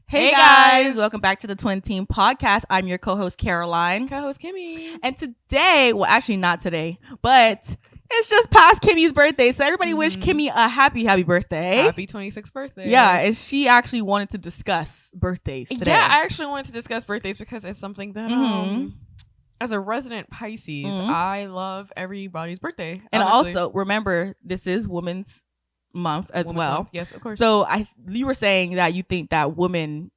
Hey guys, welcome back to the Twin Team podcast. I'm your co-host Caroline. Co-host Kimmie. And today, well actually not today, but it's just past Kimmie's birthday. So everybody wish Kimmie a happy birthday. Happy 26th birthday. Yeah, and she actually wanted to discuss birthdays today. Yeah, I actually wanted to discuss birthdays because it's something that as a resident Pisces, I love everybody's birthday. And honestly. also remember, this is Women's Month as well. Month. Yes, of course. So you were saying that you think that women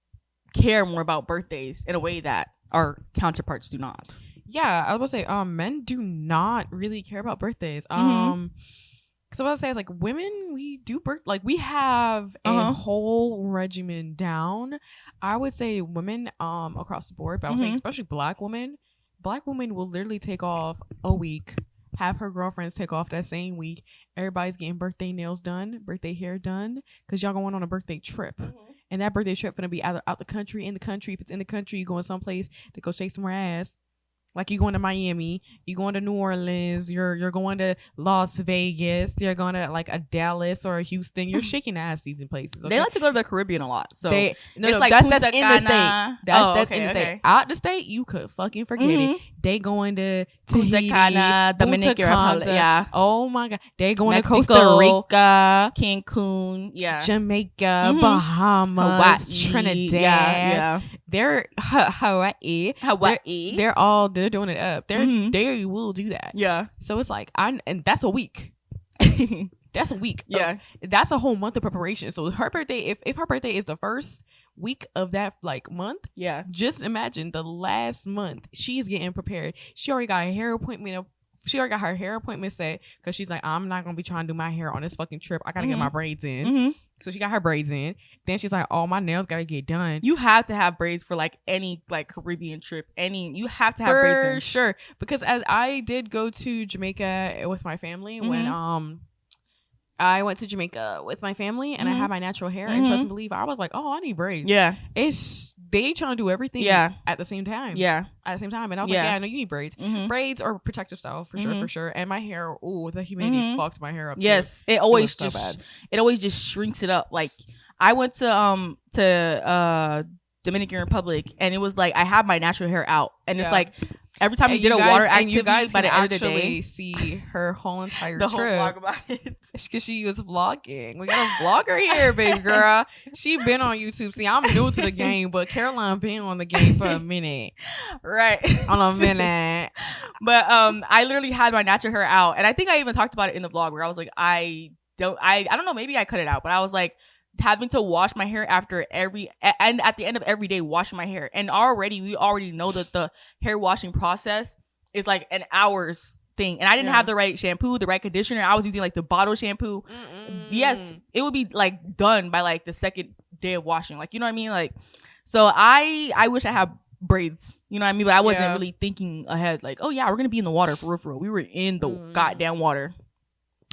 care more about birthdays in a way that our counterparts do not. Yeah, I was going to say men do not really care about birthdays. Because what I was say is like women, we do we have a whole regimen down. I would say women across the board, but I would say especially black women will literally take off a week, have her girlfriends take off that same week. Everybody's getting birthday nails done, birthday hair done, because y'all going on a birthday trip. And that birthday trip gonna be either out the country, in the country. If it's in the country, you going someplace to go shake some more ass. Like you going to Miami, you going to New Orleans, you're going to Las Vegas, you're going to like a Dallas or a Houston. You're shaking ass these places. Okay? They like to go to the Caribbean a lot. So that's in the state. That's in the state. Out the state, you could fucking forget it. They going to Tahiti, Dominican Republic. Yeah. Oh my God. They going Mexico, to Costa Rica, Cancun, Jamaica, Bahamas, Hawaii, Trinidad. Yeah. They're Hawaii. They're doing it up. They will do that. Yeah. So it's like and that's a week. That's a week. Yeah. That's a whole month of preparation. So her birthday, if her birthday is the first week of that month, yeah. Just imagine the last month she's getting prepared. She already got a hair appointment. She already got her hair appointment set because she's like, I'm not gonna be trying to do my hair on this fucking trip. I gotta get my braids in. So she got her braids in. Then she's like, oh, my nails gotta get done. You have to have braids for any Caribbean trip. You have to have braids in. For sure. Because as I did go to Jamaica with my family when I went to Jamaica with my family and I had my natural hair and trust and believe I was like, oh, I need braids. Yeah. They trying to do everything at the same time. Yeah. At the same time. And I was like, yeah, I know you need braids. Braids or protective style for sure. And my hair, the humidity fucked my hair up. Yes. Too. It always just shrinks it up. Like I went to Dominican Republic and it was like I have my natural hair out and it's like every time we did a water activity, you guys by the end of the actually day, see her whole entire the trip. whole vlog about it because she was vlogging. We got a vlogger here, baby girl. She been on YouTube. See, I'm new to the game, but Caroline been on the game for a minute, right? On a minute. But I literally had my natural hair out, and I think I even talked about it in the vlog where I was like, I don't know, maybe I cut it out, but I was like, having to wash my hair at the end of every day washing my hair, and we already know that the hair washing process is like an hour's thing, and I didn't have the right shampoo, the right conditioner. I was using like the bottle shampoo. Yes, it would be like done by like the second day of washing, like, you know what I mean? Like, so I wish I had braids, you know what I mean? But I wasn't really thinking ahead, like, oh yeah, we're gonna be in the water for real. We were in the goddamn water.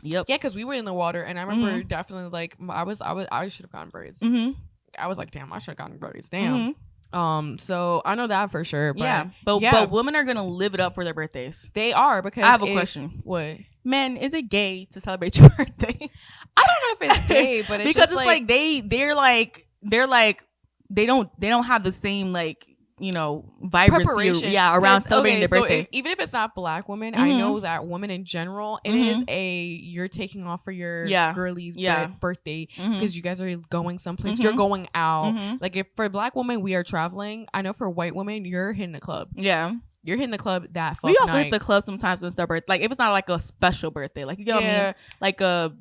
Yep. Yeah, because we were in the water, and I remember definitely like I should have gotten braids. I was like, damn, I should have gotten braids. Damn. So I know that for sure. But but women are gonna live it up for their birthdays. They are, because I have a question. What? Men, is it gay to celebrate your birthday? I don't know if it's gay, but it's because just it's like they don't have the same like, you know, vibrancy around celebrating their birthday. So even if it's not black women, I know that women in general, it is you're taking off for your girlie's birthday because you guys are going someplace. You're going out. Like if for black women we are traveling, I know for white women you're hitting the club. Yeah. You're hitting the club that fuck We also night. hit the club sometimes when it's our birthday. Like if it's not like a special birthday. Like, you know what I mean? Like a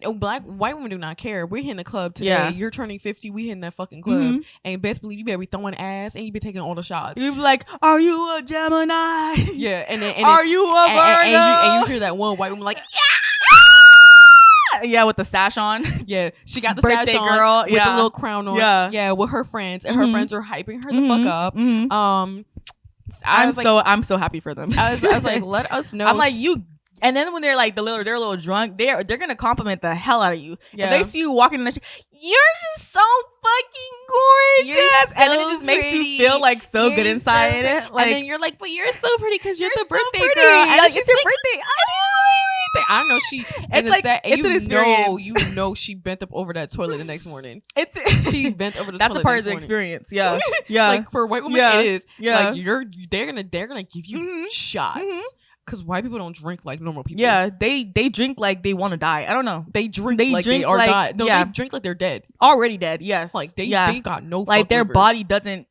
white women do not care. We're hitting the club today. You're turning 50. We hitting that fucking club. And best believe you better be throwing ass and you be taking all the shots. You be like, are you a Gemini? Yeah. And then are you a Virgo? And you hear that one white woman like, yeah, with the sash on. Yeah, she got the birthday sash on girl with the little crown on. Yeah, with her friends, and her friends are hyping her the fuck up. I'm so happy for them. I was like, let us know. I'm like, you. And then when they're like they're a little drunk, they're gonna compliment the hell out of you. Yeah. If they see you walking in the street, you're just so fucking gorgeous, and then it just makes you feel like so good inside. Like, and then you're like, but you're so pretty because you're the birthday so girl. And like, it's your birthday. birthday. I know she. It's like it's an experience. You know she bent up over that toilet the next morning. She bent over the that's toilet. That's a part of the experience. Yeah, yeah. Like for white women, it is. Yeah. Like they're gonna give you shots. Because white people don't drink like normal people. Yeah, they drink like they want to die. I don't know. They drink like they are died. No, they drink like they're dead. Already dead, yes. Like they got no like their liver. body doesn't,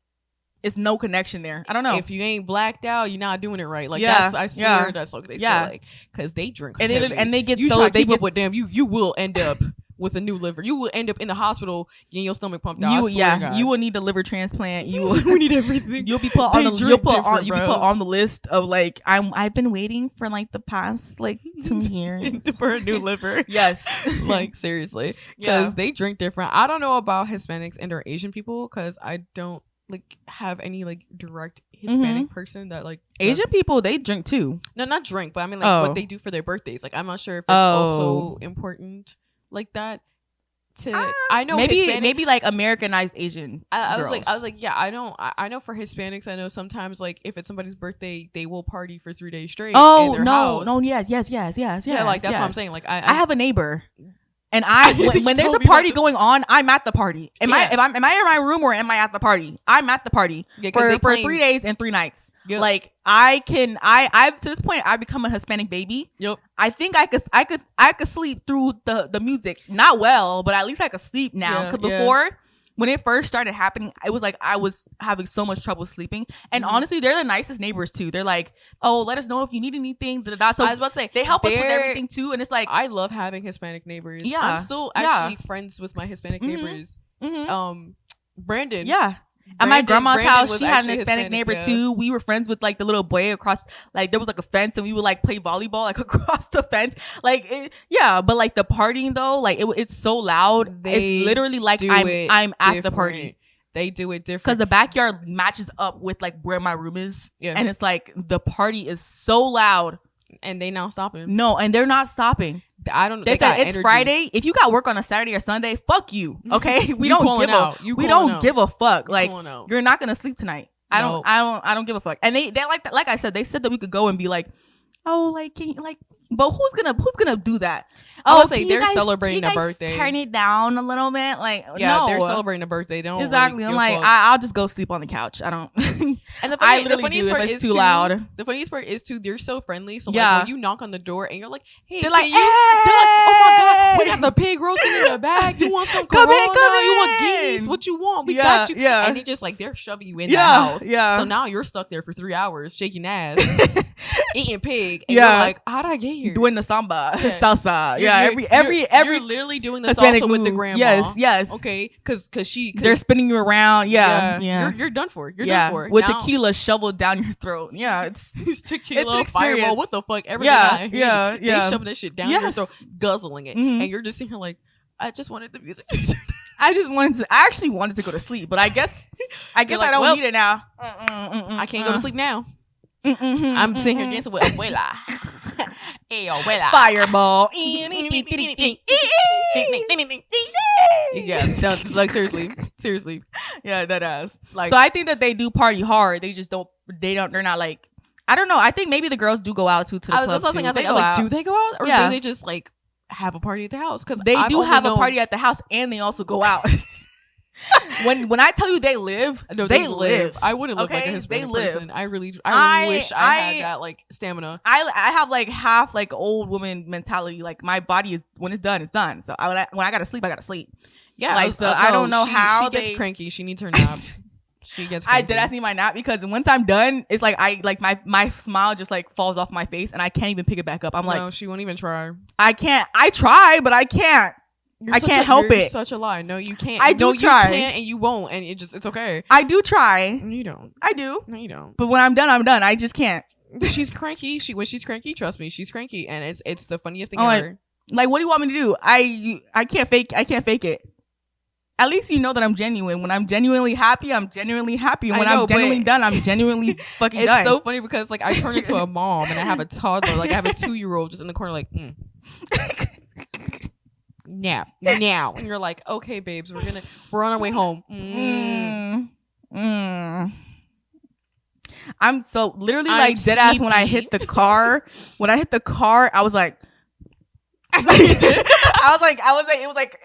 it's no connection there. I don't know. If you ain't blacked out, you're not doing it right. Like that's, I swear that's what they feel like. Because they drink and heavy. They get you so, try to they keep get up with them, you will end up with a new liver. You will end up in the hospital getting your stomach pumped out. You will need a liver transplant. You will we need everything. You'll be put on the list of like I've been waiting for like the past like 2 years for a new liver. Yes. Like seriously. Because they drink different. I don't know about Hispanics and or Asian people because I don't like have any like direct Hispanic person that like Asian people, they drink too. No, not drink, but I mean like what they do for their birthdays. Like I'm not sure if it's also important like that to I know maybe like Americanized Asian I was like yeah, I know for Hispanics I know sometimes like if it's somebody's birthday they will party for 3 days straight in their house. Yes yeah, like that's what I'm saying. Like I have a neighbor and when there's a party going on, I'm at the party. Am I in my room or am I at the party? I'm at the party for 3 days and 3 nights. Yep. Like I've to this point I've become a Hispanic baby. Yep. I think I could sleep through the music. Not well, but at least I could sleep now. Because before when it first started happening, it was like I was having so much trouble sleeping. And honestly, they're the nicest neighbors too. They're like, oh, let us know if you need anything. So I was about to say they help us with everything too. And it's like I love having Hispanic neighbors. Yeah, I'm still actually friends with my Hispanic neighbors. Brandon. Yeah. At my grandma's house, she had an Hispanic neighbor too. We were friends with like the little boy across, like there was like a fence and we would like play volleyball like across the fence. Like, but like the partying though, like it's so loud. It's literally like I'm at the party. They do it different. Because the backyard matches up with like where my room is. Yeah. And it's like the party is so loud. And they not stopping. No, and they're not stopping. I don't. They said it's energy. Friday. If you got work on a Saturday or Sunday, fuck you. Okay, we don't give a fuck. Like you're not gonna sleep tonight. I don't give a fuck. And they like that. Like I said, they said that we could go and be like, oh, like can you, like, but who's gonna do that? Oh, say they're celebrating a birthday. Turn it down a little bit, like they're celebrating a birthday. They don't exactly. Really I'm like, I'll just go sleep on the couch. I don't. And the funniest part is too loud. The funniest part is too. They're so friendly. So like when you knock on the door and you're like, hey, they're like, hey! They're like, oh my god, we got the pig roasting in the bag. You want some Corona? You want guineas? What you want? We got you. Yeah. And they just like they're shoving you in the house. Yeah. So now you're stuck there for 3 hours shaking ass, eating pig. And you're like, how'd I get here? Doing the samba, salsa. Yeah. You're literally doing the salsa with the grandma. Yes. Okay. Cause they're spinning you around. Yeah. You're done for. You're done for. With tequila shoveled down your throat. Yeah. It's tequila, fireball. What the fuck? Everything. Yeah. They shoving that shit down your throat, guzzling it, and you're just sitting here like, I just wanted the music. I actually wanted to go to sleep, but I guess like, I don't need it now. I can't go to sleep now. I'm sitting here dancing with Abuela. Hey, Abuela. Fireball. Yeah, no, like seriously. Yeah, that ass. Like, so I think that they do party hard. They just don't. They're not like. I don't know. I think maybe the girls do go out to the club. I was like, do they go out or do they just like have a party at the house? Because they do have a party at the house and they also go out. when I tell you they live, they live. I wouldn't look like a Hispanic person. I wish I had that like stamina. I have like half like old woman mentality. Like my body is when it's done, it's done. So when I gotta sleep, I gotta sleep. Yeah, like I don't know how she gets cranky. She needs her nap. She gets cranky. I need my nap because once I'm done, it's like my smile just like falls off my face and I can't even pick it back up. I'm like, no, she won't even try. I can't. I try, but I can't. I can't help it. Such a lie. No, you can't. I do try. You can't and you won't, and it's okay. I do try. You don't. I do. No, you don't. But when I'm done, I'm done. I just can't. She's cranky. When she's cranky, trust me, she's cranky, and it's the funniest thing ever. Like, what do you want me to do? I can't fake it. At least you know that I'm genuine. When I'm genuinely happy, I'm genuinely happy. And when I'm genuinely done, I'm genuinely fucking done. It's so funny because like I turn into a mom and I have a toddler, like I have a 2-year-old just in the corner, like. Nap now, and you're like, okay, babes, we're on our way home. I'm so literally like dead ass when I hit the car. When I hit the car, I was like, I was like, it was like,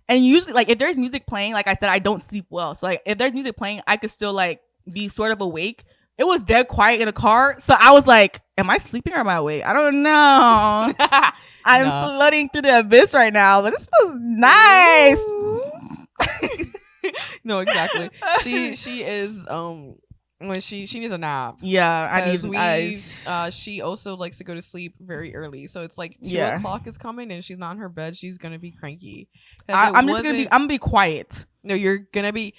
and usually, like, if there's music playing, like I said, I don't sleep well. So, like, if there's music playing, I could still, like, be sort of awake. It was dead quiet in the car. So I was like, am I sleeping or am I awake? I don't know. I'm floating through the abyss right now, but this feels nice. No, exactly. She is, when she needs a nap. Yeah, I need. She also likes to go to sleep very early, so it's like 2 o'clock is coming and she's not in her bed. She's gonna be cranky. I'm gonna be quiet. No, you're gonna be.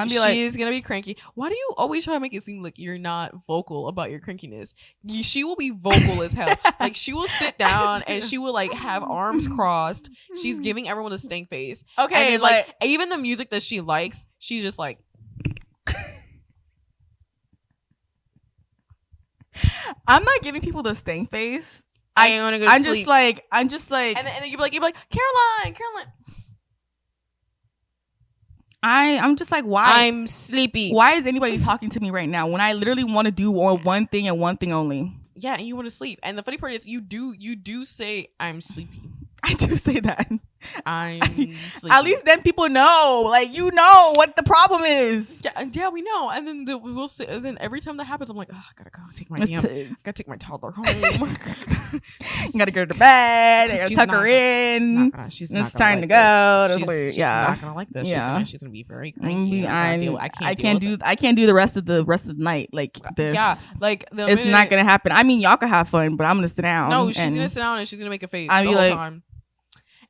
She's gonna be cranky. Why do you always try to make it seem like you're not vocal about your crankiness? She will be vocal as hell. Like, she will sit down and she will, like, have arms crossed. She's giving everyone a stank face. Okay, and then, like, even the music that she likes, she's just like. I'm not giving people the stank face. I want to go to sleep. I'm just like, and then you're like, Caroline. I'm just like, why? I'm sleepy. Why is anybody talking to me right now when I literally want to do one thing and one thing only? Yeah, and you want to sleep. And the funny part is, you do say I'm sleepy. I do say that. I'm sleepy. At least then people know, like, you know what the problem is. Yeah, we know. And then we'll say, and then every time that happens, I'm like, oh, I gotta go take my gotta take my toddler home. Gotta go to bed. Gotta tuck her in. It's time to go to sleep. She's not gonna like this. Yeah. She's gonna be very cranky. I can't do the rest of the night like this. Yeah, like it's not gonna happen. I mean, y'all can have fun, but I'm gonna sit down. No, she's gonna sit down and she's gonna make a face the whole time.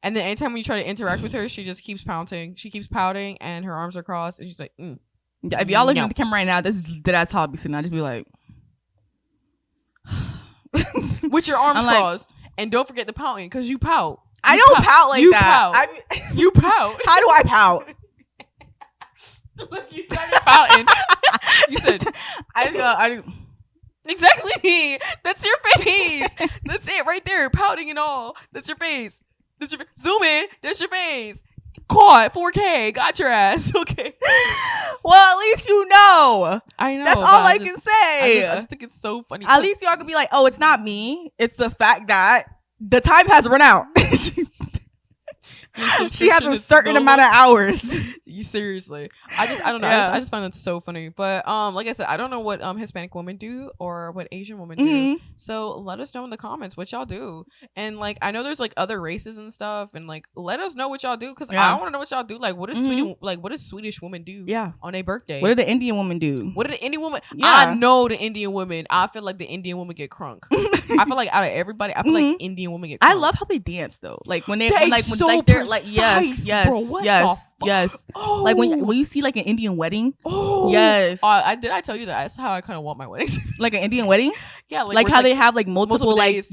And then anytime when you try to interact with her, she just keeps pouting. She keeps pouting, and her arms are crossed, and she's like, Yeah, if y'all looking at the camera right now, this is deadass how I'll be sitting. I just be like, with your arms crossed, and don't forget the pouting, because you pout. I don't pout like that. You pout. How do I pout? Look, you started pouting. You said, I exactly. That's your face. That's it right there. Pouting and all. That's your face. Zoom in. That's your face. Caught 4K. Got your ass. Okay. Well, at least you know. I know. That's all I can say. I just think it's so funny. At least y'all can be like, oh, it's not me. It's the fact that the time has run out. She has a certain amount of hours. Seriously, I don't know. I just find that so funny. But like I said, I don't know what Hispanic women do or what Asian women do. So let us know in the comments what y'all do. And like, I know there's like other races and stuff, and like, let us know what y'all do, because I want to know what y'all do. Like, what does Swedish women do? On a birthday. What did the Indian woman do? What did the Indian woman? I know the Indian women. I feel like the Indian women get crunk. I feel like out of everybody, I feel like Indian women get crunk. I love how they dance though. Like when they're like yes. Oh. Like when you see like an Indian wedding. Oh yes. Did I tell you that? That's how I kind of want my weddings. Like an Indian wedding. Yeah, like how they have like multiple days.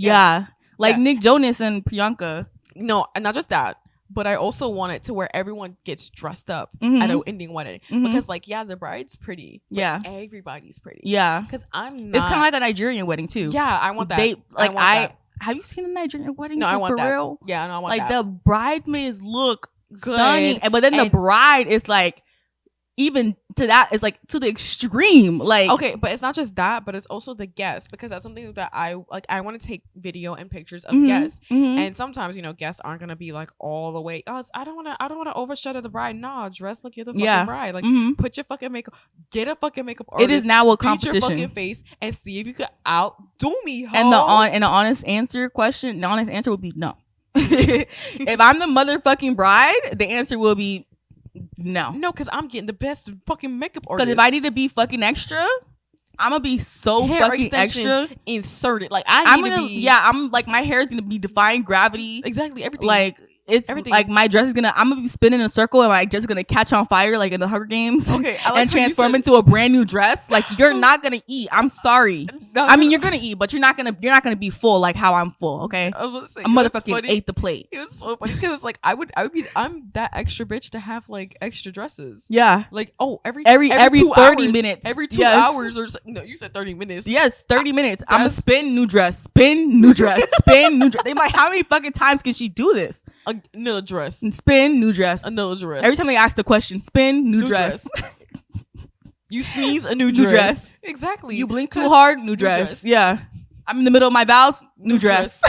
Like Nick Jonas and Priyanka. No, and not just that, but I also want it to where everyone gets dressed up at an Indian wedding, because like the bride's pretty. Yeah, everybody's pretty. Yeah, because I'm not. It's kind of like a Nigerian wedding too. Yeah, I want that. Have you seen a Nigerian wedding? No, I want that. Real? Yeah, no, I want like that. The bridesmaids look stunning, but then the bride is like, even to that is like to the extreme. Like, okay, but it's not just that, but it's also the guests, because that's something that I like. I want to take video and pictures of guests, and sometimes guests aren't gonna be like all the way. Oh, I don't want to overshadow the bride. Nah, dress like you're the fucking bride. Like, put your fucking makeup. Get a fucking makeup artist. It is now a competition. Beat your fucking face and see if you could outdo me. Ho. And the honest answer would be no. If I'm the motherfucking bride, the answer will be no, because I'm getting the best fucking makeup artist. Because if I need to be fucking extra, I'm gonna be so hair fucking extra. Inserted. Like I'm like, my hair is gonna be defying gravity. Exactly, everything. Like, it's everything. Like, my dress is I'm gonna be spinning in a circle, and my dress is gonna catch on fire like in the Hunger Games. Okay, and transform into a brand new dress. Like, you're not gonna eat. I'm sorry. I mean, you're gonna eat, but you're not gonna be full like how I'm full. Okay, I motherfucking ate the plate. It was so funny because like I'm that extra bitch to have like extra dresses. Yeah, like every 30 hours, minutes, every 2 hours or no, you said 30 minutes. Yes, 30 minutes. I'm gonna spin new dress, spin new dress, spin new dress. They like, how many fucking times can she do this? Another dress. And spin new dress. Another dress. Every time they ask the question, spin new dress. You sneeze, a new dress. Exactly. You blink too hard, new dress. Yeah. I'm in the middle of my vows, new dress.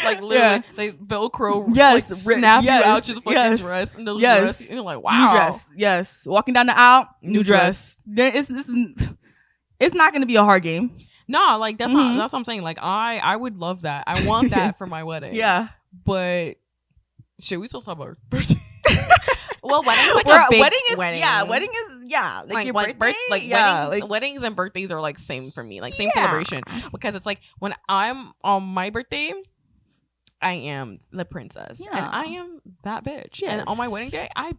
like literally, like Velcro, yes, like, snap yes, you out to the fucking dress, and dress, and you're like, wow, new dress, yes, walking down the aisle, new dress. It's not gonna be a hard game. No, like that's what I'm saying. Like I would love that. I want that for my wedding. Yeah, but shit, we supposed to talk about birthday. Well, wedding's like a big wedding. Yeah, wedding is like your birthday. Weddings and birthdays are like same for me, like same celebration, because it's like when I'm on my birthday, I am the princess, and I am that bitch. Yes. And on my wedding day, I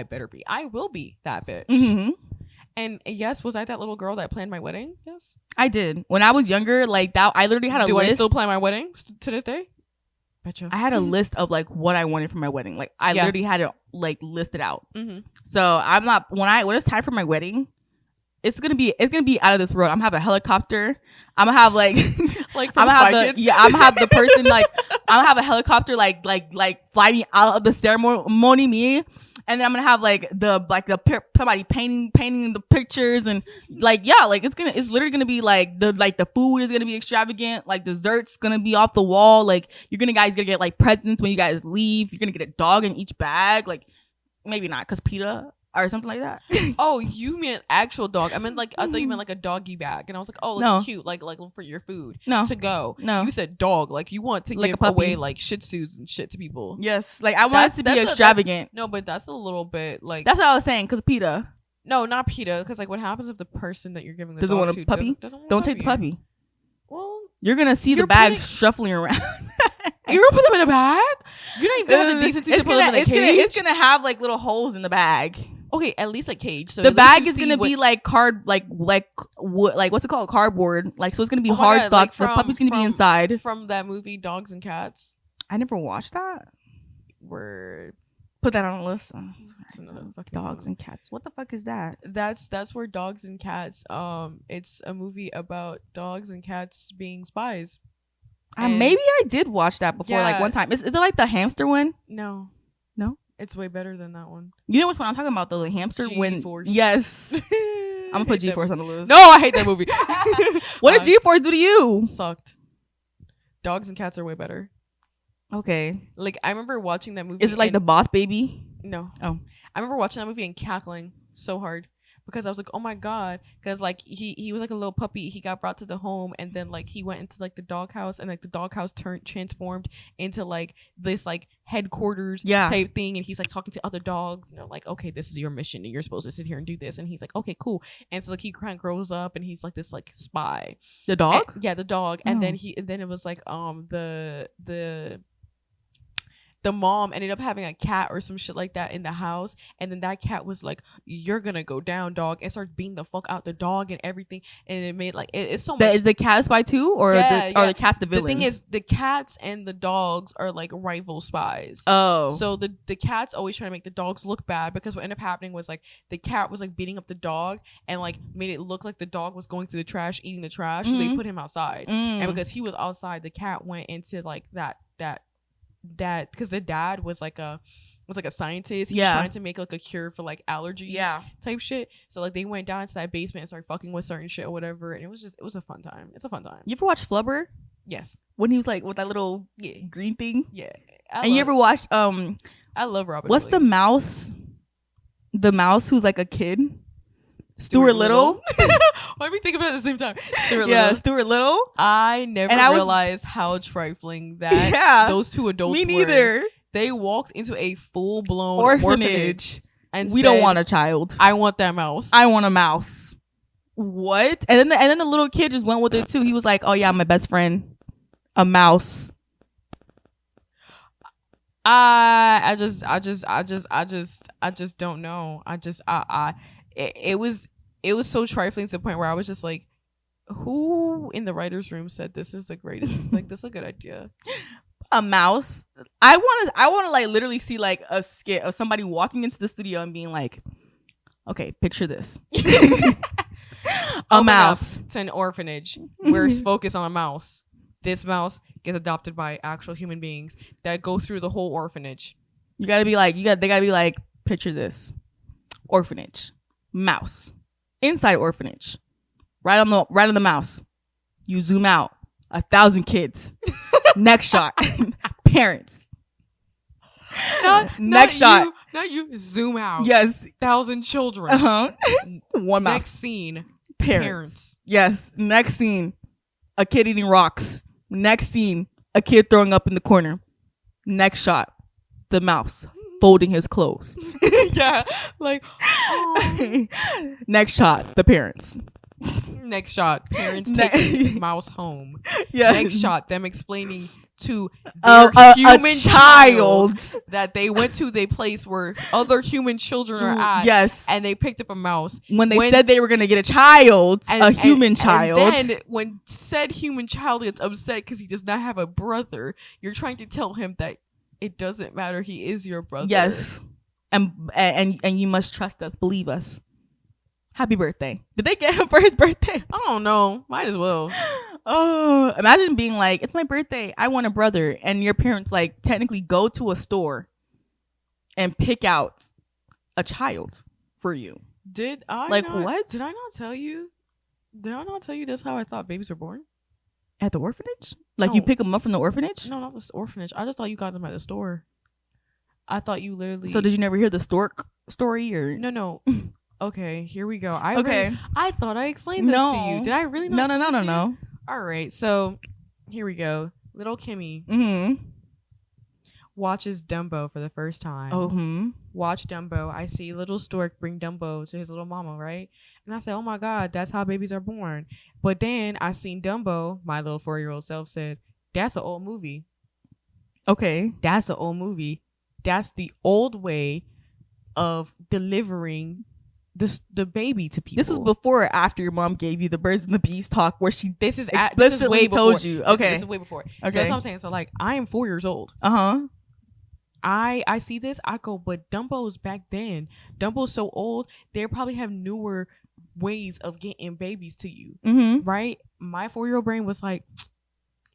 better be. I will be that bitch. Mm-hmm. And yes, was I that little girl that planned my wedding? Yes, I did. When I was younger, like that, I literally had a list. Do I still plan my wedding to this day? Betcha. I had a list of like what I wanted for my wedding. Like I literally had it like listed out. Mm-hmm. So I'm not when it's time for my wedding, it's gonna be out of this world. I'm gonna have a helicopter. I'm gonna have like like from I'm gonna have the person like I'm gonna have a helicopter like fly me out of the ceremony, me. And then I'm gonna have somebody painting the pictures and it's literally gonna be the food is gonna be extravagant, like desserts gonna be off the wall, like guys gonna get like presents when you guys leave. You're gonna get a dog in each bag, like maybe not because PETA or something like that. Oh, you meant actual dog. I meant I thought you meant like a doggy bag, and I was like, oh, looks cute, like for your food to go. No, you said dog, like you want to give away like Shih Tzus and shit to people. Yes, like I want it to be extravagant. No, but that's a little bit like that's what I was saying because PETA. No, not PETA, because like what happens if the person that you're giving the doesn't dog want a puppy? Don't take the puppy. Well, you're gonna see the bag shuffling around. You're gonna put them in a bag? You're not even gonna have the decency to put them in a cage? It's gonna have like little holes in the bag. Okay, at least a cage. So the bag is gonna be like what's it called? Cardboard. Like so, it's gonna be hard stock. Like the puppy's gonna be inside. From that movie, Dogs and Cats. I never watched that. Word. Put that on a list. Dogs and Cats. What the fuck is that? That's where Dogs and Cats. It's a movie about dogs and cats being spies. Maybe I did watch that before, like one time. Is it like the hamster one? No. It's way better than that one. You know which one I'm talking about, though? The hamster G-Force. Yes. I'm gonna put G-Force on the list. No, I hate that movie. What did G-Force do to you? Sucked. Dogs and Cats are way better. Okay. Like I remember watching that movie. Is it like the Boss Baby? No. Oh. I remember watching that movie and cackling so hard. Because I was like, oh my god, because like he was like a little puppy. He got brought to the home, and then like he went into like the doghouse, and like the doghouse transformed into like this like headquarters type thing, and he's like talking to other dogs, like, okay, this is your mission, and you're supposed to sit here and do this, and he's like, okay, cool, and so like he kind of grows up, and he's like this like spy. The dog? The dog, and then it was like the mom ended up having a cat or some shit like that in the house, and then that cat was like, you're gonna go down, dog, and started beating the fuck out the dog and everything, and it made like it's so much. Is the cat a spy too, or the cat's the villain? The thing is, the cats and the dogs are like rival spies. Oh, so the cat's always trying to make the dogs look bad, because what ended up happening was like the cat was like beating up the dog and like made it look like the dog was going through the trash, eating the trash. So they put him outside, and because he was outside, the cat went into like that because the dad was like a scientist. He was trying to make like a cure for like allergies type shit. So like they went down into that basement and started fucking with certain shit or whatever, and it was a fun time. It's a fun time. You ever watch Flubber? Yes. When he was like with that little green thing? Yeah. You ever watched I love Robin What's Williams. the mouse who's like a kid? Stuart Little. Why are we thinking about it at the same time? Stuart Little. I never realized how trifling that those two adults were. Me neither. They walked into a full-blown orphanage and we don't want a child. I want that mouse. I want a mouse. What? And then the little kid just went with it too. He was like, "Oh yeah, my best friend, a mouse." I just don't know. It was so trifling to the point where I was just like, who in the writer's room said this is the greatest? Like, this is a good idea. A mouse. I want to like literally see like a skit of somebody walking into the studio and being like, okay, picture this. a mouse. It's an orphanage. We're focused on a mouse. This mouse gets adopted by actual human beings that go through the whole orphanage. They gotta be like, picture this. Orphanage. Mouse. Inside orphanage. Right on the mouse. You zoom out. 1,000 kids. Next shot. Parents. Next shot. Not you. Zoom out. Yes. 1,000 children. One mouse. Next scene. Parents. Yes. Next scene. A kid eating rocks. Next scene. A kid throwing up in the corner. Next shot. The mouse folding his clothes. Yeah. Like, next shot. The parents. Next shot. Parents taking mouse home. Yeah. Next shot. Them explaining to their human child that they went to the place where other human children are at. Yes. And they picked up a mouse. When they said they were going to get a child, a human child. And then when said human child gets upset because he does not have a brother, you're trying to tell him that it doesn't matter. He is your brother. Yes. And you must trust us. Believe us. Happy birthday. Did they get him for his birthday? I don't know. Might as well. Oh, imagine being like, it's my birthday. I want a brother. And your parents like technically go to a store and pick out a child for you. Did I like not, what? Did I not tell you? Did I not tell you that's how I thought babies were born? At the orphanage? Like No. you pick them up from the orphanage? No, not the orphanage. I just thought you got them at the store. I thought you literally. So did you never hear the stork story or? No. Okay, here we go. I thought I explained this to you. Did I really not? No. All right, so here we go. Little Kimmie watches Dumbo for the first time. Watch Dumbo. I see little stork bring Dumbo to his little mama, right? And I said, oh my God, that's how babies are born. But then I seen Dumbo, my little 4-year-old self said, that's an old movie. Okay. That's an old movie. That's the old way of delivering the baby to people. This is before or after your mom gave you the birds and the bees talk where she explicitly way told before. you. Okay. This is way before. Okay. So that's what I'm saying. So like I am 4 years old. I see this, I go, but Dumbo's back then. Dumbo's so old, they probably have newer ways of getting babies to you. Right? My 4-year-old brain was like,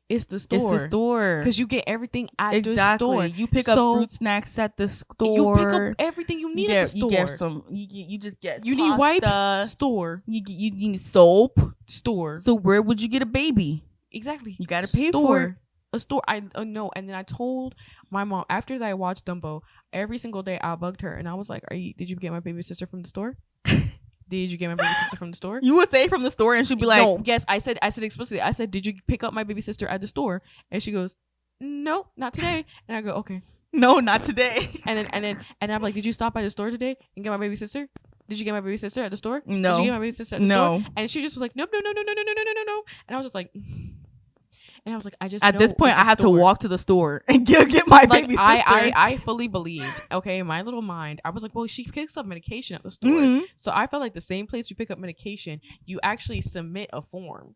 it's the store. It's the store. Because you get everything at the store. You pick up fruit snacks at the store. You pick up everything you need at the store. You get some. You just get. You pasta. need wipes. Store. You need soap. Store. So where would you get a baby? Exactly. You gotta pay for it. A store. I know. And then I told my mom after that I watched Dumbo every single day. I bugged her and I was like, did you get my baby sister from the store? Did you get my baby sister from the store? You would say from the store and she'd be like, no, yes, I said explicitly. I said, did you pick up my baby sister at the store? And she goes, no, not today. And I go, okay. No, not today. And I'm like, did you stop by the store today and get my baby sister? Did you get my baby sister at the store? No. Did you get my baby sister at the store? And she just was like, nope, no. And I was just like, I just at this point I had to walk to the store and get my baby sister. I fully believed. Okay, in my little mind, I was like, well, she picks up medication at the store, so I felt like the same place you pick up medication, you actually submit a form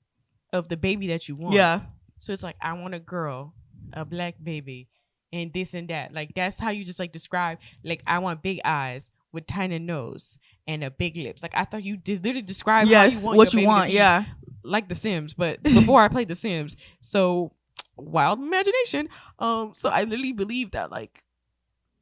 of the baby that you want. Yeah. So it's like, I want a girl, a black baby, and this and that. Like that's how you just like describe. Like I want big eyes with tiny nose and a big lips. Like I thought you literally describe how you want what your you baby want. to be. Yeah. Like The Sims, but before I played The Sims, so wild imagination. So I literally believe that like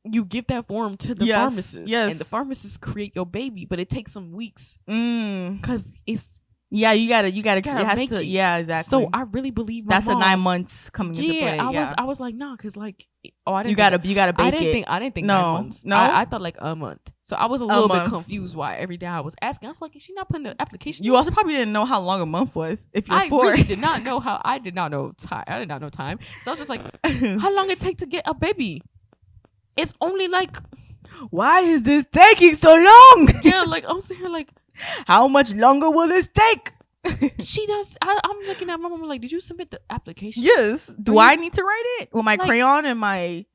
you give that form to the pharmacist, and the pharmacist create your baby, but it takes some weeks because it's you gotta it has to, exactly. So I really believe that's mom, a 9 months coming into play. I was like nah, because like I didn't you gotta bake I didn't think no 9 months. no I thought like a month. So I was a little bit confused why every day I was asking. I was like, is she not putting the application? You also probably didn't know how long a month was if you're I 4. really did not know how. I did not know time. So I was just like, how long it take to get a baby? It's only like, why is this taking so long? Yeah, like I'm sitting here like, how much longer will this take? She does. I'm looking at my mom like, did you submit the application? Yes. Do I need to write it with my crayon and my?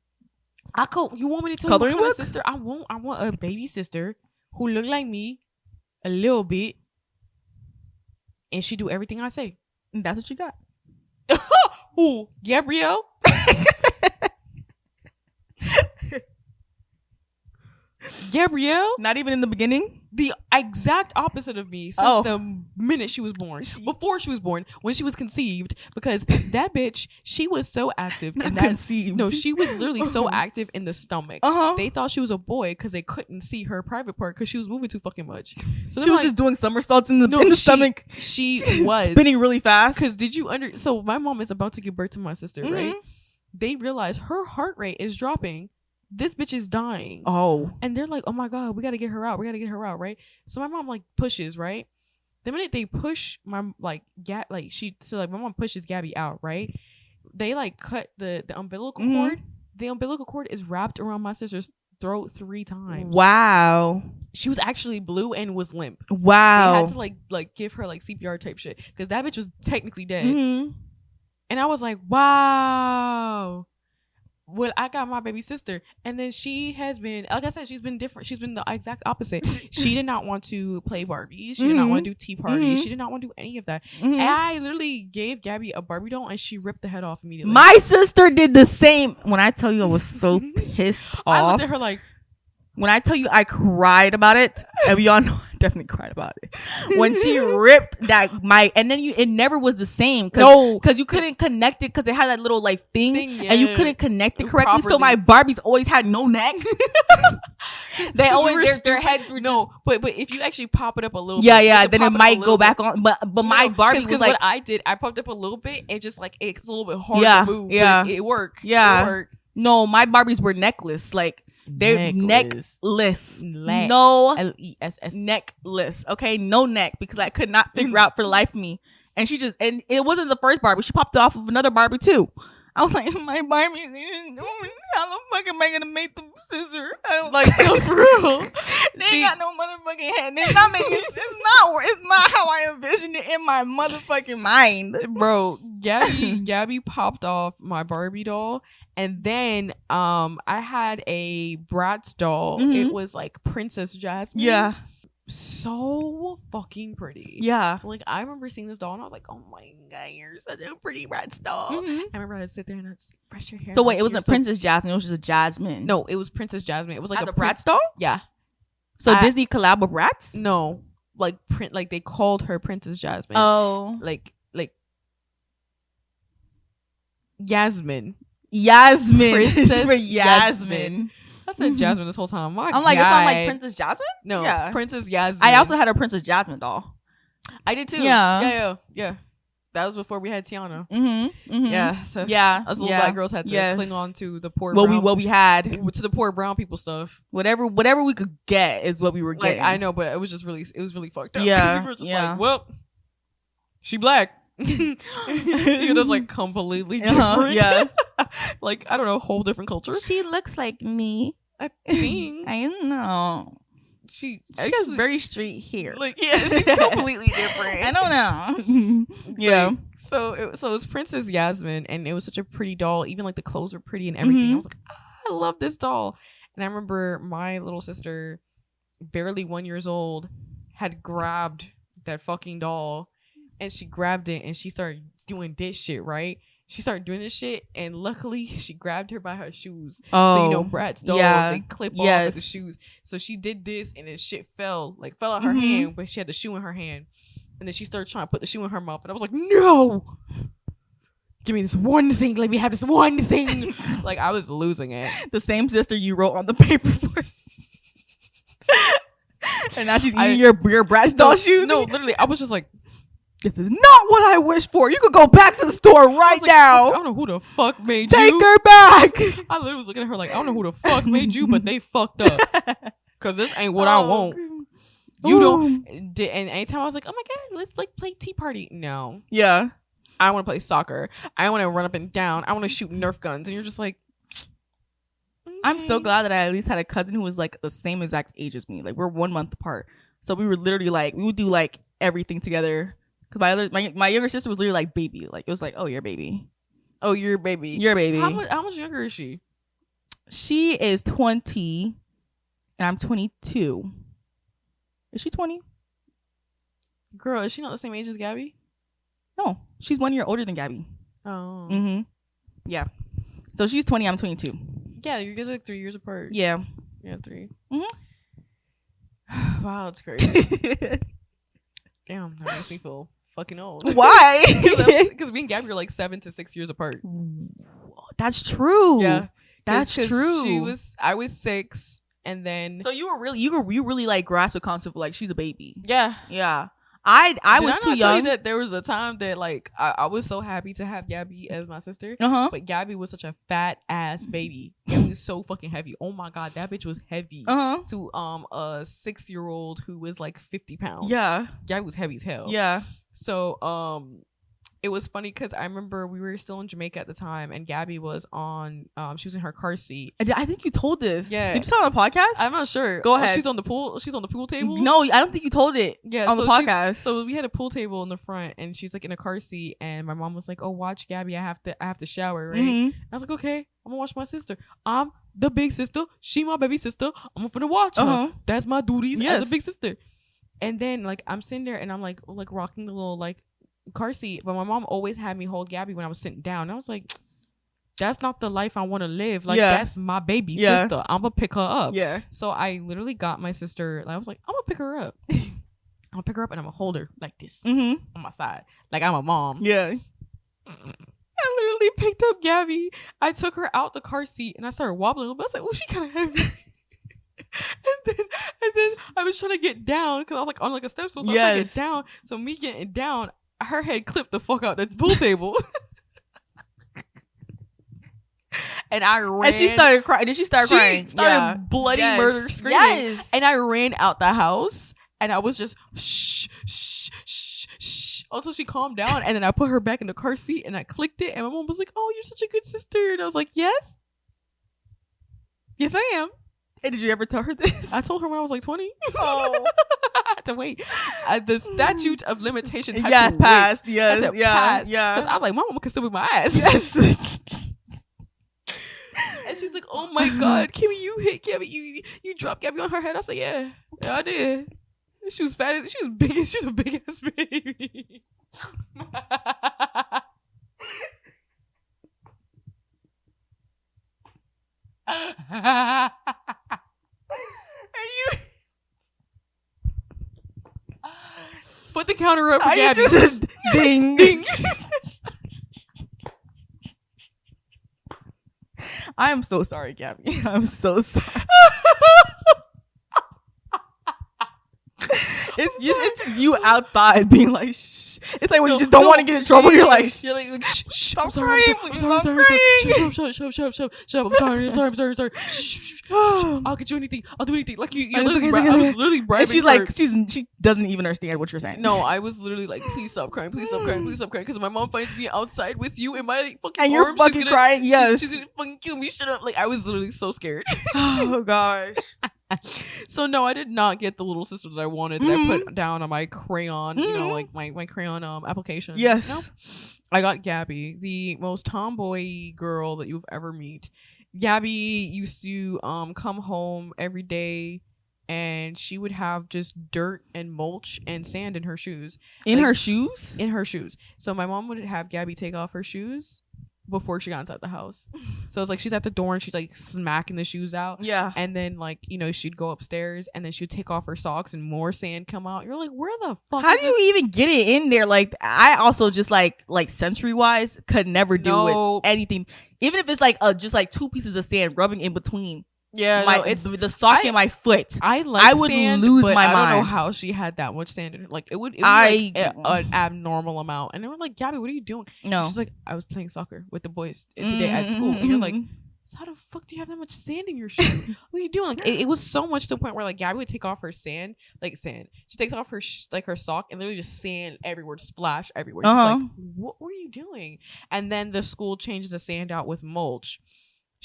You want me to tell you what kind of sister I want? I want a baby sister who look like me a little bit, and she do everything I say. And that's what you got. Who? Gabrielle? Gabrielle, Not even in the beginning. the exact opposite of me since the minute she was born. Before she was born, when she was conceived, because that bitch, she was so active in that. Conceived. No, she was literally so active in the stomach. They thought she was a boy because they couldn't see her private part because she was moving too fucking much. So she was just doing somersaults in the stomach. She was spinning really fast. Because so my mom is about to give birth to my sister, right? They realize her heart rate is dropping. This bitch is dying. And they're like, oh my God, we gotta get her out. Right? So my mom like pushes, right? The minute they push my my mom pushes Gabby out, right? They like cut the umbilical cord. The umbilical cord is wrapped around my sister's throat 3 times. Wow. She was actually blue and was limp. Wow. They had to like give her like CPR type shit because that bitch was technically dead. And I was like, wow. Well, I got my baby sister, and then she has been, like I said, she's been different. She's been the exact opposite. She did not want to play Barbies. She did not want to do tea parties. She did not want to do any of that. And I literally gave Gabby a Barbie doll, and she ripped the head off immediately. My sister did the same. When I tell you I was so pissed off. I looked at her like, when I tell you I cried about it, and y'all know I definitely cried about it. When she ripped and then it never was the same. Because you couldn't connect it because it had that little like thing and you couldn't connect it correctly. Properly. So my Barbies always had no neck. They always their heads were but if you actually pop it up a little bit, then it might go back on. But my Barbie was like, what I did, I popped up a little bit and just like it's a little bit hard to move. But it worked. Yeah. It worked. No, my Barbies were necklace. Like they're neckless. No L-E-S-S. necklace. Okay, no neck because I could not figure out for the life of me. And it wasn't the first Barbie. She popped it off of another Barbie too. I was like, my Barbies, how the fuck am I gonna make them scissor? I don't like no, for real. They got no motherfucking head. It's not how I envisioned it in my motherfucking mind, bro. Gabby popped off my Barbie doll. And then I had a Bratz doll. It was like Princess Jasmine. Yeah. So fucking pretty. Yeah. Like I remember seeing this doll and I was like, oh my God, you're such a pretty Bratz doll. I remember I'd sit there and I'd just brush your hair. So wait, it wasn't Princess Jasmine, it was just a Jasmine. No, it was Princess Jasmine. It was like a Bratz doll? Yeah. So Disney collab with Bratz? No. Like they called her Princess Jasmine. Oh. Like Yasmin. Princess for Yasmin. I said Jasmine this whole time. I'm like, it sounds like Princess Jasmine? No, yeah. Princess Yasmin. I also had a Princess Jasmine doll. I did too. Yeah. That was before we had Tiana. Yeah. So yeah, us little black girls had to cling on to the poor what we had to the poor brown people stuff. Whatever we could get is what we were getting. Like I know, but it was really fucked up. Yeah. We were just like, well, she black. It was like completely different. Yeah. Like I don't know, whole different culture. She looks like me. I think. I don't know. She has very straight hair. Like she's completely different. I don't know. Yeah. Like, so it was Princess Yasmin, and it was such a pretty doll. Even like the clothes were pretty and everything. I was like, I love this doll. And I remember my little sister, barely 1 year old, had grabbed that fucking doll. And she grabbed it and she started doing this shit, right? She started doing this shit, and luckily she grabbed her by her shoes. So Bratz dolls, they clip off at the shoes. So she did this, and then shit fell out her hand, but she had the shoe in her hand. And then she started trying to put the shoe in her mouth, and I was like, no! Give me this one thing. Let me have this one thing. Like I was losing it. The same sister you wrote on the paper for. And now she's eating your Bratz doll shoes? No, literally, I was just like, this is not what I wish for. You could go back to the store right now. I don't know who the fuck made you. Take her back. I literally was looking at her like, I don't know who the fuck made you, but they fucked up. Because this ain't what I want. You don't. And anytime I was like, oh my God, let's like play tea party. No. Yeah. I want to play soccer. I want to run up and down. I want to shoot Nerf guns. And you're just like, okay. I'm so glad that I at least had a cousin who was like the same exact age as me. Like we're 1 month apart. So we were literally like, we would do like everything together. Cause my younger sister was literally like baby. Like it was like, oh, you're a baby. Oh, you're a baby. You're a baby. How much younger is she? She is 20 and I'm 22. Is she 20? Girl, is she not the same age as Gabby? No, she's 1 year older than Gabby. Oh. Yeah. So she's 20, I'm 22. Yeah, you guys are like 3 years apart. Yeah. Yeah, 3. Mm-hmm. Wow, it's crazy. Damn, that makes me feel fucking old. Why? Because me and Gabby are like 7 to 6 years apart. That's true. Yeah, that's true. I was 6, and then so you really like grasped the concept of like she's a baby. Yeah. I was too young. Tell you that there was a time that like I was so happy to have Gabby as my sister, but Gabby was such a fat ass baby. Gabby was so fucking heavy. Oh my god, that bitch was heavy to a 6-year-old who was like 50 pounds. Yeah, Gabby was heavy as hell. Yeah. So it was funny because I remember we were still in Jamaica at the time, and Gabby was on. She was in her car seat. I think you told this. Yeah, did you tell it on the podcast? I'm not sure. Go ahead. She's on the pool table. No, I don't think you told it. Yeah, on the podcast. So we had a pool table in the front, and she's like in a car seat, and my mom was like, "Oh, watch Gabby. I have to shower, right?" I was like, "Okay, I'm gonna watch my sister. I'm the big sister. She my baby sister. I'm gonna watch her. That's my duties as a big sister." And then like I'm sitting there, and I'm like rocking the little like car seat, but my mom always had me hold Gabby when I was sitting down. And I was like, that's not the life I want to live. Like that's my baby sister. I'm gonna pick her up. Yeah. So I literally got my sister. I was like, I'm gonna pick her up. I'm gonna pick her up and I'm gonna hold her like this on my side, like I'm a mom. Yeah. I literally picked up Gabby. I took her out the car seat and I started wobbling a little bit. I was like, oh, she kind of heavy. and then I was trying to get down because I was like on like a step stool. So I was trying to get down. So me getting down, her head clipped the fuck out the pool table. And I ran. And she started crying. Did she start crying? She started bloody murder screaming. Yes. And I ran out the house and I was just shh, shh, shh, shh, until she calmed down. And then I put her back in the car seat and I clicked it. And my mom was like, "Oh, you're such a good sister." And I was like, "Yes. Yes, I am." And did you ever tell her this? I told her when I was like 20. Oh. I had to wait. The statute of limitation had to passed. Wait. Yes, passed. Because I was like, my mama can still be my ass. Yes. And she was like, "Oh my god, Kimmie, you hit Gabby. You dropped Gabby on her head." I said, "Yeah, I did." She was fat. She was big. She was a big ass baby. Put the counter up for Gabby. Just ding. Ding. I am so sorry, Gabby. I'm so sorry. It's just you outside being like, shh. It's like when you just don't want to get in trouble. You're like, shh, shh, I'm sorry. I'm sorry. Shut up. I'm sorry. Shh. I'll get you anything. I'll do anything. Like I was literally bribing. And she's like, she doesn't even understand what you're saying. No, I was literally like, please stop crying. Because my mom finds me outside with you in my fucking and you're fucking crying. Yes, she's gonna fucking kill me. Shut up. Like I was literally so scared. Oh gosh. So no, I did not get the little sister that I wanted that I put down on my crayon, you know, like my crayon application. Yes. Nope. I got Gabby, the most tomboy girl that you've ever meet. Gabby used to come home every day and she would have just dirt and mulch and sand in her shoes. In her shoes? In her shoes. So my mom would have Gabby take off her shoes before she got inside the house. So it's like she's at the door and she's like smacking the shoes out. Yeah. And then like, you know, she'd go upstairs and then she'd take off her socks and more sand come out. You're like, where the fuck how do you even get it in there? Like I also just like sensory wise could never do with anything. Even if it's like just like 2 pieces of sand rubbing in between. Yeah, it's the sock in my foot. I would sand, lose my mind. I don't know how she had that much sand in her. Like it would like an abnormal amount. And they were like, "Gabby, what are you doing?" No, she's like, "I was playing soccer with the boys today at school." And you're like, so how the fuck do you have that much sand in your shoe? What are you doing? Like it was so much to the point where like Gabby would take off her sand. She takes off her her sock and literally just sand everywhere, just splash everywhere. Just like, what were you doing? And then the school changes the sand out with mulch.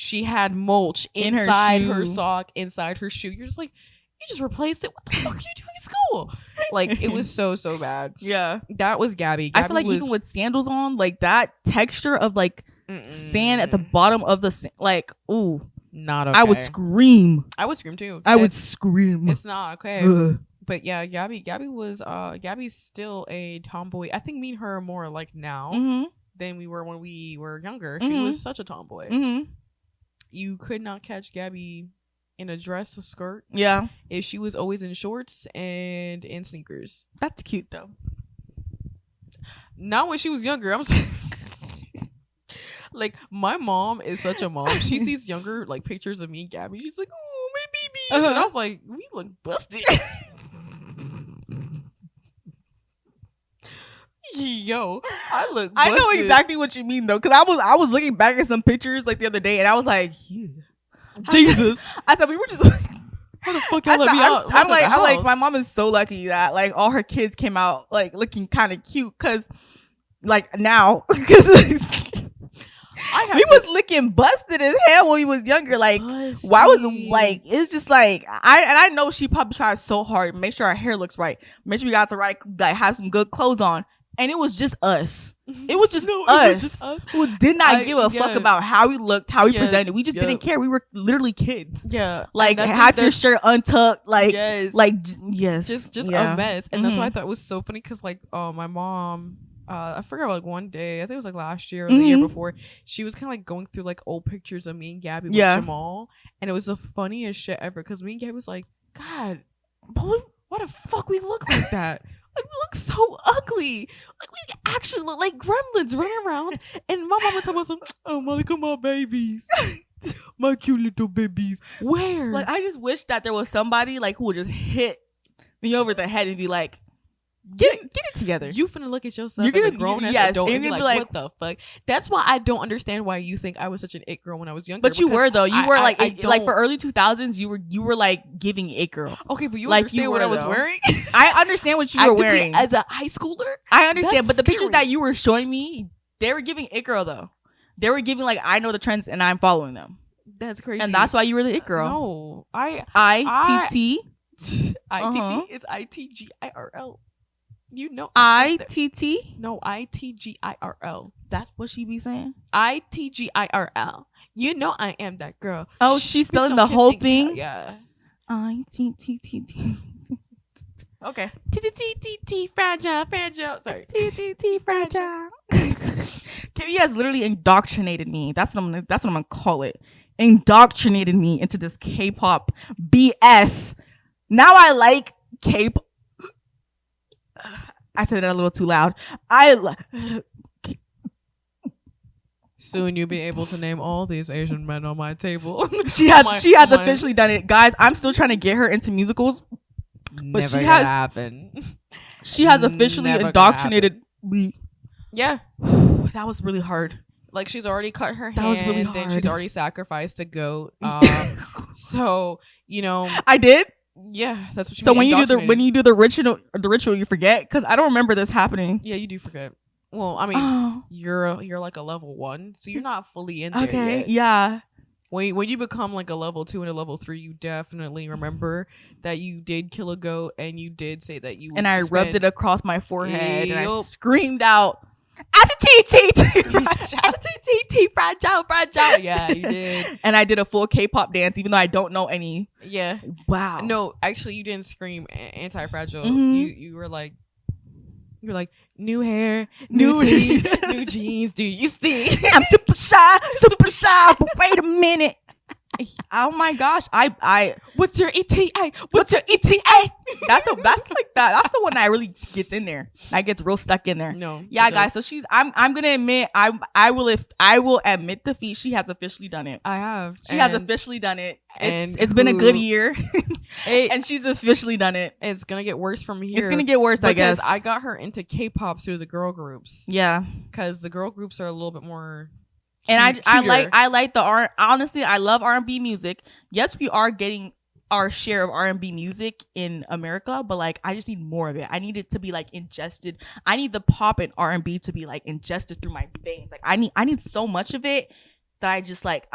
She had mulch inside her sock, inside her shoe. You're just like, you just replaced it. What the fuck are you doing at school? Like, it was so bad. Yeah. That was Gabby. I feel like even with sandals on, like that texture of like sand at the bottom of the like, ooh. Not okay. I would scream. I would scream too. I would scream. It's not okay. But yeah, Gabby was, Gabby's still a tomboy. I think me and her are more like now than we were when we were younger. She was such a tomboy. You could not catch Gabby in a dress, a skirt. Yeah. If she was always in shorts and in sneakers. That's cute though. Not when she was younger. I'm sorry. Like, my mom is such a mom. She sees younger like pictures of me and Gabby. She's like, oh, my babies. And I was like, we look busted. Yo, I look busted. I know exactly what you mean though, because I was looking back at some pictures like the other day, and I was like, yeah. Jesus. I said we were just. How the fuck y'all let me out? I'm like, my mom is so lucky that like all her kids came out like looking kind of cute, because like now, because we was looking busted as hell when we was younger. Like, why was like, it's just like I know she probably tried so hard to make sure our hair looks right, make sure we got the right, like have some good clothes on, and it was just us. It was just us who did not give a fuck about how we looked, how we presented. We just didn't care. We were literally kids. Yeah, like half your shirt untucked, like just a mess. And that's why I thought it was so funny, because like my mom. I forgot, like one day, I think it was like last year or the year before, she was kind of like going through like old pictures of me and Gabby with Jamal, and it was the funniest shit ever, because me and Gabby was like, God, why the fuck we look like that? Like, we look so ugly. Like, we actually look like gremlins running around. And my mom would tell us, oh, Monica, my babies. My cute little babies. Where? Like, I just wish that there was somebody like who would just hit me over the head and be like, Get it together. You finna look at yourself as a grown ass adult and be like, what the fuck? That's why I don't understand why you think I was such an it girl when I was younger. But you were though. You were like like for early 2000s. You were like giving it girl. Okay, but you like understand what I was wearing. I understand what you were wearing as a high schooler. I understand, but the pictures that you were showing me, they were giving it girl though. They were giving like, I know the trends and I'm following them. That's crazy, and that's why you were the it girl. No, ITT. It's ITGIRL. You know, ITT? No, ITGIRL. That's what she be saying? ITGIRL. You know I am that girl. Oh, she's spelling the whole thing? Yeah. ITTT. Okay. TTTT fragile. Sorry. TTT fragile. Kimmie has literally indoctrinated me. That's what I'm gonna call it. Indoctrinated me into this K-pop BS. Now I like K-pop. I said that a little too loud. Soon you'll be able to name all these Asian men on my table. She has officially done it, guys. I'm still trying to get her into musicals, but she has officially indoctrinated me. Yeah, that was really hard. Like, she's already cut her hand. That was really hard. And she's already sacrificed a goat. So you know, I did. Yeah, that's what you so mean, when you do the ritual, you forget, because I don't remember this happening. Yeah, you do forget. Well, I mean, you're like a level 1, so you're not fully in there yet. Yeah. When you become like a level 2 and a level 3, you definitely remember that you did kill a goat, and you did say that you. And I rubbed it across my forehead, and I screamed out, "TT fragile." Yeah, you did. And I did a full K-pop dance, even though I don't know any. Yeah. Wow. No, actually, you didn't scream anti-fragile. You were like, new hair, new teeth, new jeans. Do you see? I'm super shy. But wait a minute. Oh my gosh! I what's your ETA? What's your ETA? That's the one that really gets in there. That gets real stuck in there. No, yeah, guys. So I'm gonna admit I will admit defeat. She has officially done it. I have. She has officially done it. It's been a good year, and she's officially done it. It's gonna get worse from here. It's gonna get worse, I guess. I got her into K-pop through the girl groups. Yeah, because the girl groups are a little bit more. And I like the honestly, I love R&B music. Yes, we are getting our share of R&B music in America, but like, I just need more of it. I need it to be like ingested. I need the pop and R&B to be like ingested through my veins. Like, I need so much of it that I just like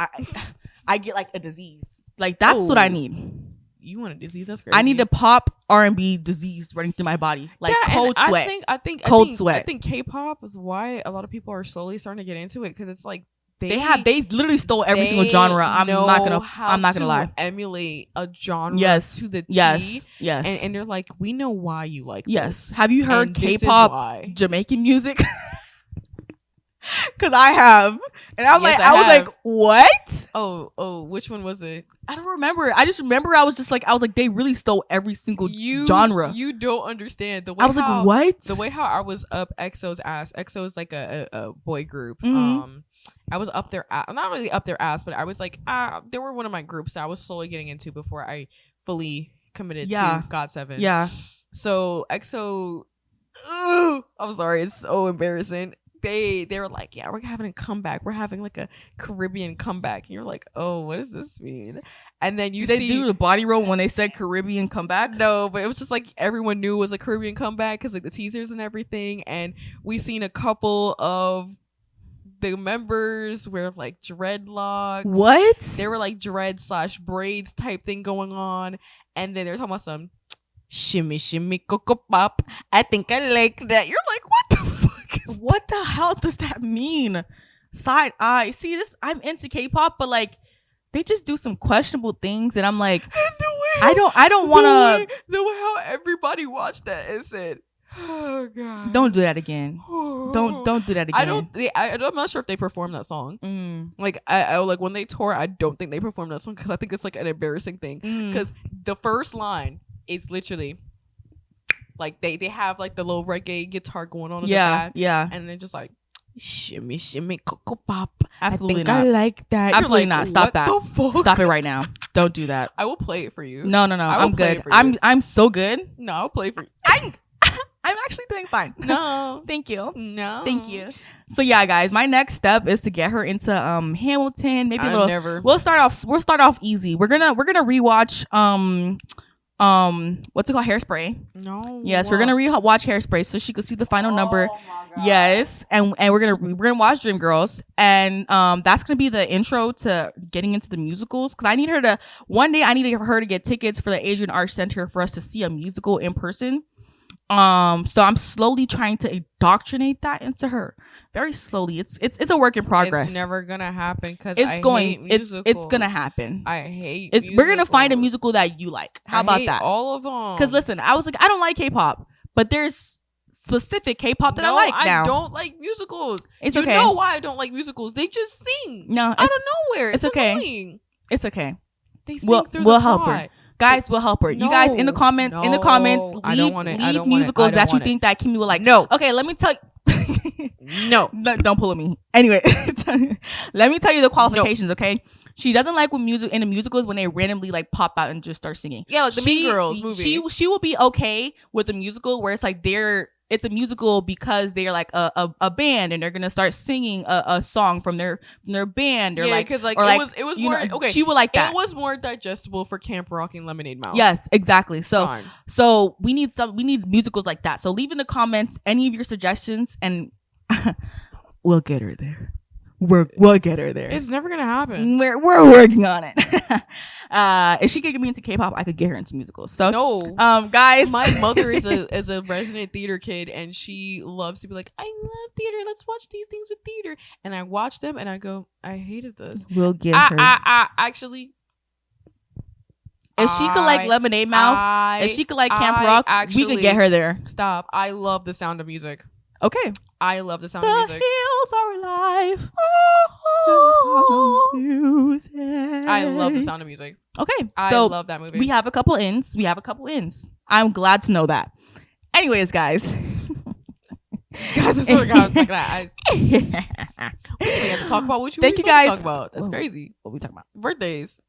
I get like a disease. Like, that's what I need. You want a disease? That's crazy. I need a pop R&B disease running through my body, like cold sweat. I think sweat. I think K-pop is why a lot of people are slowly starting to get into it, because it's like. They literally stole every single genre. I'm not gonna lie. Emulate a genre to the T. Yes. And they're like, we know why you like this. this. Have you heard K-pop Jamaican music? because I have, and I'm Yes, like, I was like, what? Oh, which one was it? I don't remember. I just remember I was like, they really stole every single genre. You don't understand the way I was like, what? The way how I was up EXO's ass. EXO is like a boy group. I was up their ass, not really up their ass, but I was like, they were one of my groups that I was slowly getting into before I fully committed to GOT7. Yeah. So EXO, I'm sorry, it's so embarrassing. They were like, yeah, we're having a comeback. We're having like a Caribbean comeback. And you're like, oh, what does this mean? And then Did they do the body roll when they said Caribbean comeback? No, but it was just like everyone knew it was a Caribbean comeback because like the teasers and everything. And we seen a couple of the members wear like dreadlocks. What? They were like dread/braids type thing going on. And then they're talking about some shimmy, shimmy, cocoa pop. I think I like that. You're like, what the fuck? What the hell does that mean? Side eye. See, I'm into K-pop, but like they just do some questionable things, and I'm like, I don't want to. The way how everybody watched that and said, "Oh God, don't do that again. Don't do that again." I'm not sure if they performed that song. Like I like when they tour, I don't think they performed that song because I think it's like an embarrassing thing. Because the first line is literally. Like they have like the little reggae guitar going on in the back. Yeah. And then just like shimmy, shimmy, cocoa pop. Absolutely I think not. I like that. Absolutely like, not. Stop that. Stop it right now. Don't do that. I will play it for you. No. I'm good. I'm so good. No, I'll play it for you. I'm actually doing fine. No. Thank you. No. Thank you. So yeah, guys, my next step is to get her into Hamilton. Maybe a little. We'll start off easy. We're gonna rewatch what's it called, Hairspray. No. Yes, we're gonna watch Hairspray so she could see the final number. Yes, and we're gonna watch Dreamgirls, and that's gonna be the intro to getting into the musicals, because I need her to get tickets for the Adrian Arts Center for us to see a musical in person. So I'm slowly trying to indoctrinate that into her, very slowly. It's a work in progress. It's never gonna happen because it's gonna happen. I hate we're gonna find a musical that you like. How about that? All of them. Because listen, I was like, I don't like K-pop, but there's specific K-pop that I like now. I don't like musicals. It's okay. You know why I don't like musicals? They just sing. No, out of nowhere. It's okay. Annoying. It's okay. They sing through we'll the help plot. her. Guys, we'll help her. You guys in the comments, leave musicals that you think that Kimmie will like. No. Okay, let me tell you. No, don't pull at me. Anyway, let me tell you the qualifications. No. Okay, she doesn't like when in the musicals when they randomly like pop out and just start singing. Yeah, like the Mean Girls movie. She will be okay with the musical where it's like it's a musical because they're like a band and they're gonna start singing a song from their band, or because it was more okay. She would like that. It was more digestible for Camp Rock and Lemonade Mouth. Yes, exactly. So we need musicals like that. So leave in the comments any of your suggestions, and we'll get her there. We'll get her there. It's never gonna happen. We're working on it. If she could get me into K-pop, I could get her into musicals. So no, guys, my mother is a resident theater kid, and she loves to be like, I love theater. Let's watch these things with theater. And I watch them, and I go, I hated this. We'll get her. Actually, if she could like Lemonade Mouth, if she could like Camp Rock, we could get her there. Stop. I love the Sound of Music. Okay. I love the Sound of Music. The hills are alive. I love the Sound of Music. Okay. I love that movie. We have a couple ins. I'm glad to know that. Anyways, guys. Guys, I swear to God, like that. We have to talk about what you Thank you guys. Talk about. That's crazy. What are we talking about? Birthdays.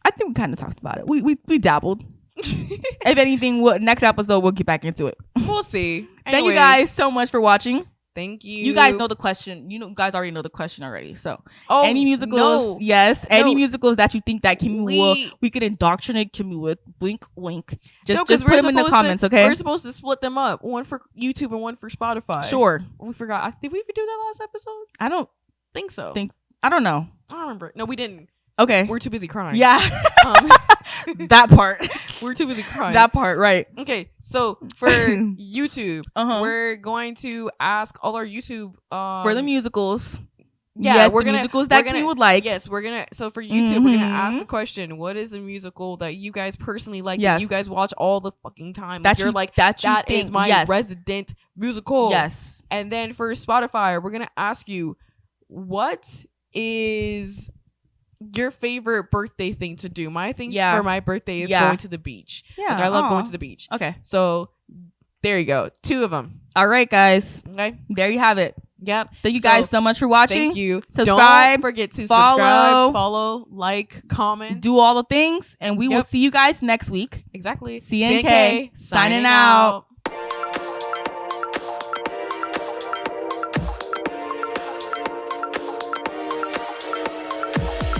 I think we kind of talked about it. We dabbled. If anything, next episode we'll get back into it. We'll see. Anyways, thank you guys so much for watching. Thank you. You guys know the question. Guys already know the question already. So, any musicals? Yes, any musicals that you think that we could indoctrinate Kimmie with? Blink, wink. Just put them in the comments, okay? We're supposed to split them up. One for YouTube and one for Spotify. Sure. We forgot. Did we even do that last episode? I don't think so. I don't know. I don't remember. No, we didn't. Okay. We're too busy crying. Yeah. That part. We're too busy crying. That part, right. Okay, so for YouTube, we're going to ask all our YouTube for the musicals. Yeah, yes, we're gonna musicals that Kimmie would like. Yes, we're gonna. So for YouTube, we're gonna ask the question: what is a musical that you guys personally like? That you guys watch all the fucking time. That you're like that is my resident musical. Yes. And then for Spotify, we're gonna ask you, what is your favorite birthday thing to do? My thing Yeah. for my birthday is going to the beach. Yeah. Like, I love going to the beach. Okay. So there you go. 2 of them. All right, guys. Okay. There you have it. Yep. Thank you guys so much for watching. Thank you. Subscribe. Don't forget to follow, subscribe, follow, like, comment. do all the things, and we will see you guys next week. Exactly. CNK signing out.